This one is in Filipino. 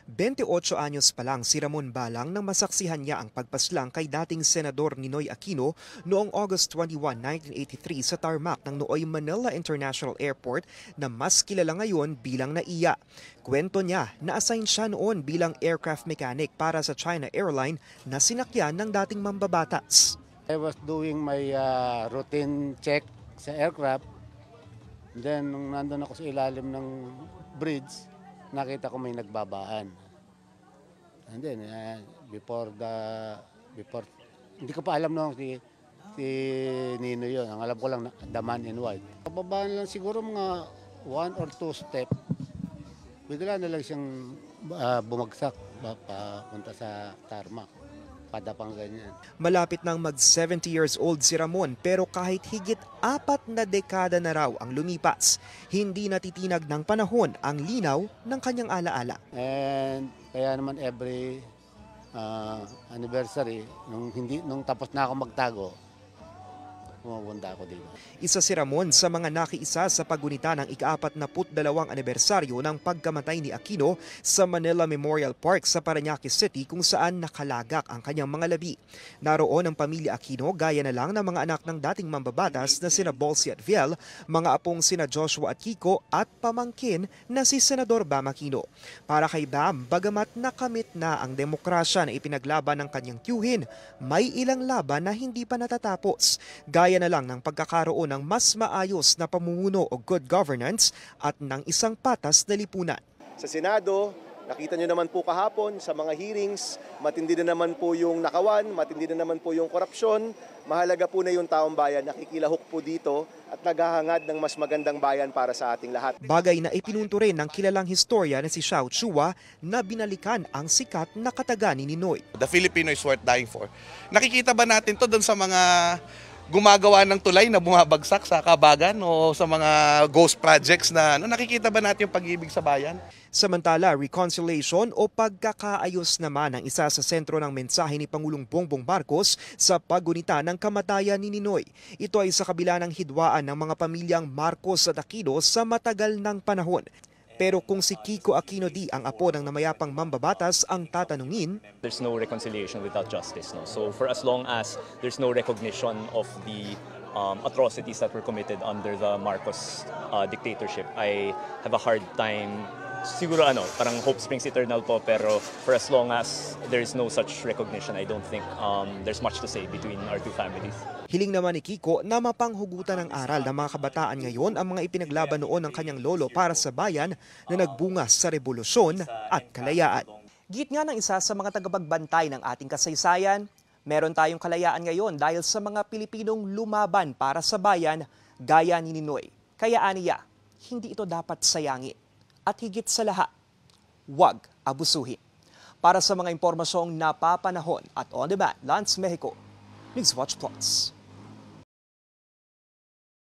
28 anyos pa lang si Ramon Balang nang masaksihan niya ang pagpaslang kay dating Senador Ninoy Aquino noong August 21, 1983 sa tarmac ng nooy Manila International Airport na mas kilala ngayon bilang NAIA. Kwento niya na assign siya noon bilang aircraft mechanic para sa China Airline na sinakyan ng dating mambabatas. I was doing my routine check sa aircraft. Then nung nandun ako sa ilalim ng bridge, nakita ko may nagbabaan. And then before hindi ko pa alam nung si Nino yun. Ang alam ko lang the man in white. Pababaan lang siguro mga 1 or 2 step. Bigla na lang siyang bumagsak papunta sa tarmac. Padapang ganyan. Malapit nang mag 70 years old si Ramon pero kahit higit 4 na dekada na raw ang lumipas, hindi natitinag ng panahon ang linaw ng kanyang alaala. And kaya naman every anniversary, nung tapos na ako magtago, pumunta ako dito. Isa si Ramon sa mga nakiisa sa paggunita ng ika-42 anibersaryo ng pagkamatay ni Aquino sa Manila Memorial Park sa Parañaque City kung saan nakalagak ang kanyang mga labi. Naroon ang pamilya Aquino gaya na lang ng mga anak ng dating mambabatas na sina Bolsi at Viel, mga apong sina Joshua at Kiko at pamangkin na si Senador Bam Aquino. Para kay Bam, bagamat nakamit na ang demokrasya na ipinaglaban ng kanyang tiyuhin, may ilang laban na hindi pa natatapos. Gaya na lang ng pagkakaroon ng mas maayos na pamumuno o good governance at ng isang patas na lipunan. Sa Senado, nakita nyo naman po kahapon sa mga hearings, matindi na naman po yung nakawan, matindi na naman po yung korupsyon. Mahalaga po na yung taong bayan, nakikilahok po dito at naghahangad ng mas magandang bayan para sa ating lahat. Bagay na ipinunto rin ng kilalang historia na si Xiao Chua na binalikan ang sikat na kataga ni Ninoy. The Filipino is worth dying for. Nakikita ba natin to doon sa mga gumagawa ng tulay na bumabagsak sa Kabagan o sa mga ghost projects na nakikita ba natin yung pag-ibig sa bayan? Samantala, reconciliation o pagkakaayos naman ang isa sa sentro ng mensahe ni Pangulong Bongbong Marcos sa paggunita ng kamatayan ni Ninoy. Ito ay sa kabila ng hidwaan ng mga pamilyang Marcos at Aquino sa matagal ng panahon. Pero kung si Kiko Aquino D ang apo ng namayapang mambabatas ang tatanungin, there's no reconciliation without justice. No? So for as long as there's no recognition of the atrocities that were committed under the Marcos dictatorship, I have a hard time. Siguro parang hope springs eternal po, pero for as long as there is no such recognition, I don't think there's much to say between our two families. Hiling naman ni Kiko na mapanghugutan ng aral ng mga kabataan ngayon ang mga ipinaglaban noon ng kanyang lolo para sa bayan na nagbunga sa revolusyon at kalayaan. Git nga ng isa sa mga tagapagbantay ng ating kasaysayan, meron tayong kalayaan ngayon dahil sa mga Pilipinong lumaban para sa bayan gaya ni Ninoy. Kaya aniya, hindi ito dapat sayangin. At higit sa lahat, huwag abusuhin. Para sa mga impormasyong napapanahon at on-demand, Lance Mexico, Newswatch Plus.